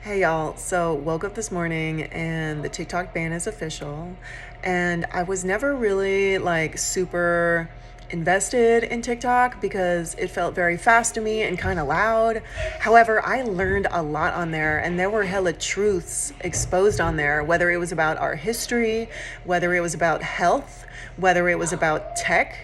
Hey y'all, so woke up this morning and the TikTok ban is official. And I was never really like super invested in TikTok because it felt very fast to me and kind of loud. However, I learned a lot on there and there were hella truths exposed on there, whether it was about our history, whether it was about health, whether it was about tech,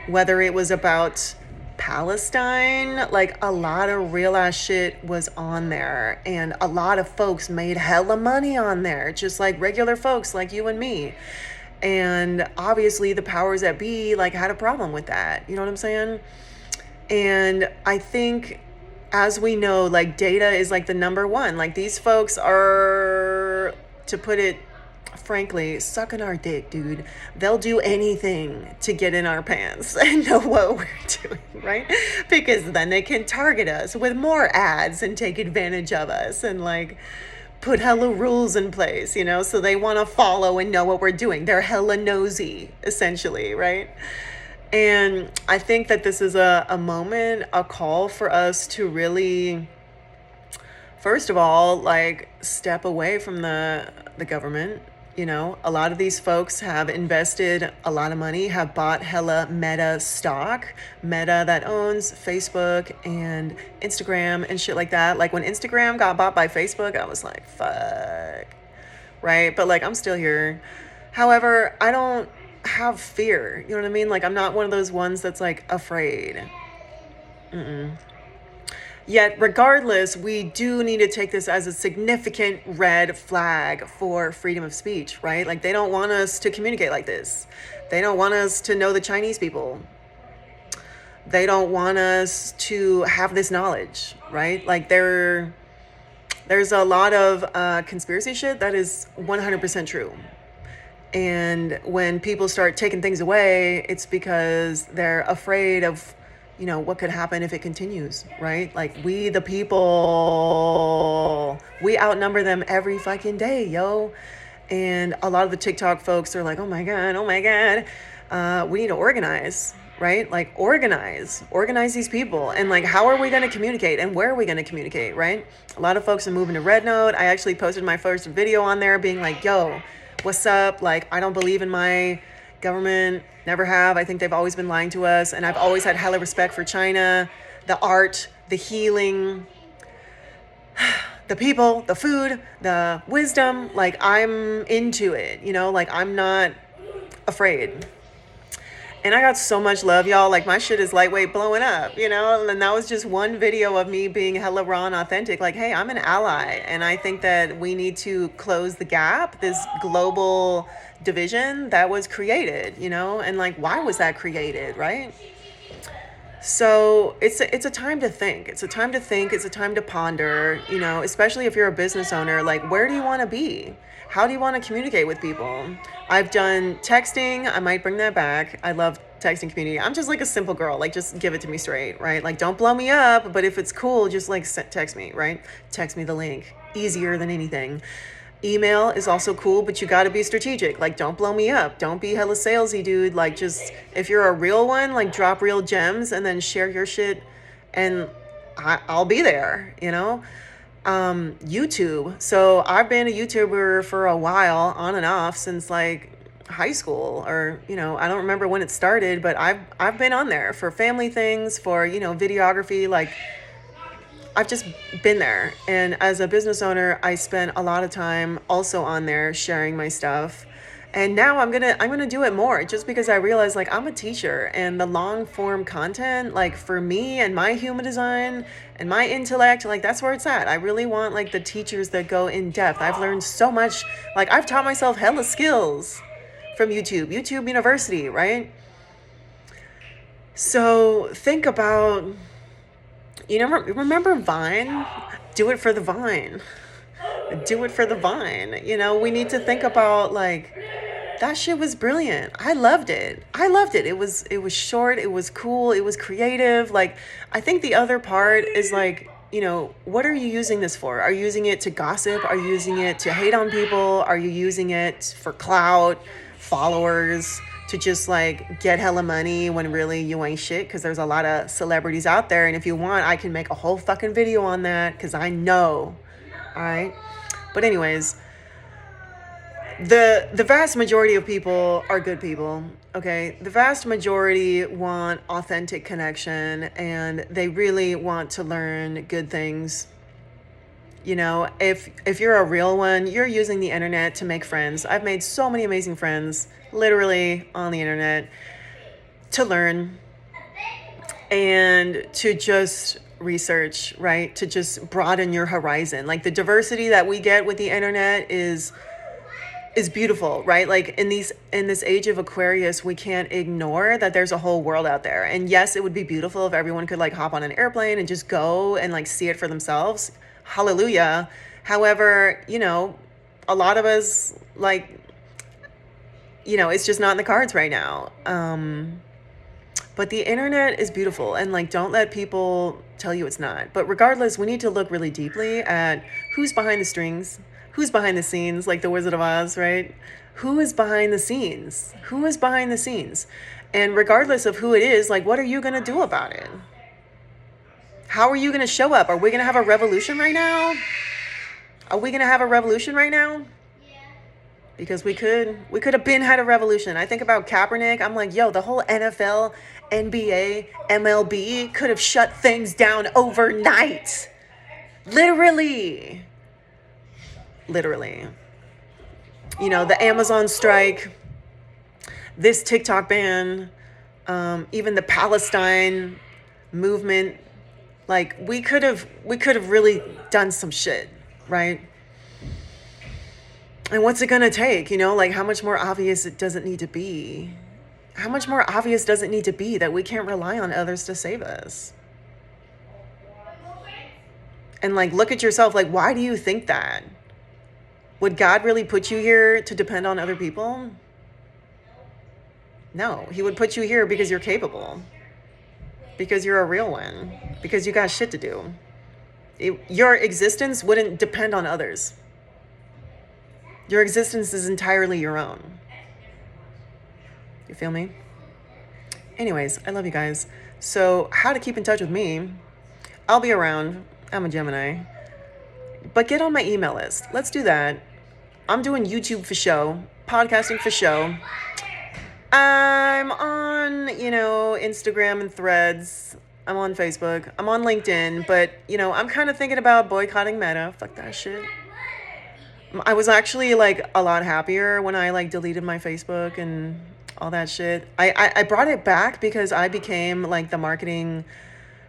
whether it was about Palestine. Like a lot of real ass shit was on there, and a lot of folks made hella money on there, just like regular folks like you and me. And obviously, the powers that be like had a problem with that. You know what I'm saying? And I think, as we know, like data is like the number one. Like these folks are, to put it frankly, sucking our dick, dude. They'll do anything to get in our pants and know what we're doing, right? Because then they can target us with more ads and take advantage of us and like put hella rules in place, so they want to follow and know what we're doing. They're hella nosy, essentially, right? And I think that this is a moment, a call for us to really, first of all, like step away from the government. A lot of these folks have invested a lot of money, have bought hella Meta stock, Meta that owns Facebook and Instagram and shit like that. Like when Instagram got bought by Facebook, I was like, fuck, right? But like I'm still here. However, I don't have fear. You know what I mean? Like I'm not one of those ones that's like afraid. Yet, regardless, we do need to take this as a significant red flag for freedom of speech, right? Like, they don't want us to communicate like this. They don't want us to know the Chinese people. They don't want us to have this knowledge, right? Like, there's a lot of conspiracy shit that is 100% true. And when people start taking things away, it's because they're afraid of what could happen if it continues, right? Like we, the people, we outnumber them every fucking day, yo. And a lot of the TikTok folks are like, oh my God, we need to organize, right? Like organize these people. And like, how are we going to communicate and where are we going to communicate, right? A lot of folks are moving to Red Note. I actually posted my first video on there being like, yo, what's up? Like, I don't believe in my government, never have. I think they've always been lying to us. And I've always had hella respect for China, the art, the healing, the people, the food, the wisdom. Like I'm into it, like I'm not afraid. And I got so much love, y'all. Like my shit is lightweight blowing up, and that was just one video of me being hella raw and authentic. Like, hey, I'm an ally. And I think that we need to close the gap, this global division that was created, and like, why was that created, right? So it's a time to think. It's a time to think. It's a time to ponder, especially if you're a business owner. Like, where do you want to be? How do you want to communicate with people? I've done texting. I might bring that back. I love texting community. I'm just like a simple girl. Like, just give it to me straight, right? Like, don't blow me up. But if it's cool, just like text me, right? Text me the link. Easier than anything. Email is also cool, but you got to be strategic. Like, don't blow me up. Don't be hella salesy, dude. Like, just, if you're a real one, like, drop real gems and then share your shit and I'll be there, YouTube. So I've been a YouTuber for a while, on and off, since like high school, or I don't remember when it started, but I've been on there for family things, for videography. Like I've just been there. And as a business owner, I spent a lot of time also on there sharing my stuff. And now I'm gonna do it more, just because I realize like I'm a teacher, and the long form content, like for me and my human design and my intellect, like that's where it's at. I really want like the teachers that go in depth. I've learned so much. Like I've taught myself hella skills from YouTube University, right? So think about, remember Vine? Do it for the Vine. Do it for the Vine. We need to think about like, that shit was brilliant. I loved it. It was short, it was cool, it was creative. Like I think the other part is like, what are you using this for? Are you using it to gossip? Are you using it to hate on people? Are you using it for clout, followers, to just like get hella money when really you ain't shit? Because there's a lot of celebrities out there, and if you want, I can make a whole fucking video on that, because I know All right. But anyways, the vast majority of people are good people. Okay, the vast majority want authentic connection, and they really want to learn good things. You know, if you're a real one, you're using the internet to make friends. I've made so many amazing friends literally on the internet to learn and to just research, right? To just broaden your horizon. Like the diversity that we get with the internet is beautiful, right? Like in this age of Aquarius, we can't ignore that there's a whole world out there. And yes, it would be beautiful if everyone could like hop on an airplane and just go and like see it for themselves. Hallelujah. However, you know, a lot of us like, you know, it's just not in the cards right now. But the internet is beautiful, and like don't let people tell you it's not. But regardless, we need to look really deeply at who's behind the strings, who's behind the scenes, like the Wizard of Oz, right? Who is behind the scenes? Who is behind the scenes? And regardless of who it is, like what are you going to do about it? How are you going to show up? Are we going to have a revolution right now? Are we going to have a revolution right now? Because we could have been had a revolution. I think about Kaepernick. I'm like, yo, the whole NFL, NBA, MLB could have shut things down overnight. Literally. You know, the Amazon strike, this TikTok ban, even the Palestine movement. Like we could have really done some shit, right? And what's it gonna take? You know, like how much more obvious it doesn't need to be? How much more obvious does it need to be that we can't rely on others to save us? And like, look at yourself. Like, why do you think that? Would God really put you here to depend on other people? No, he would put you here because you're capable, because you're a real one, because you got shit to do. Your existence wouldn't depend on others. Your existence is entirely your own. You feel me? Anyways, I love you guys. So how to keep in touch with me? I'll be around. I'm a Gemini. But get on my email list. Let's do that. I'm doing YouTube for show, podcasting for show. I'm on, you know, Instagram and Threads. I'm on Facebook. I'm on LinkedIn. But, you know, I'm kind of thinking about boycotting Meta. Fuck that shit. I was actually like a lot happier when I like deleted my Facebook and all that shit. I brought it back because I became like the marketing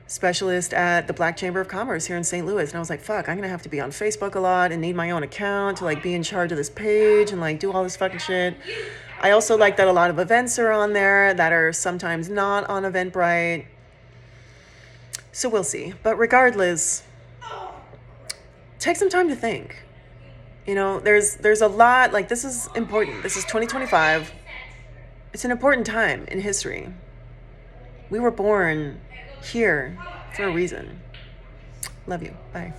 specialist at the Black Chamber of Commerce here in St. Louis. And I was like, fuck, I'm going to have to be on Facebook a lot and need my own account to like be in charge of this page and like do all this fucking shit. I also like that a lot of events are on there that are sometimes not on Eventbrite. So we'll see. But regardless, take some time to think. You know, there's a lot, like this is important. This is 2025. It's an important time in history. We were born here for a reason. Love you. Bye.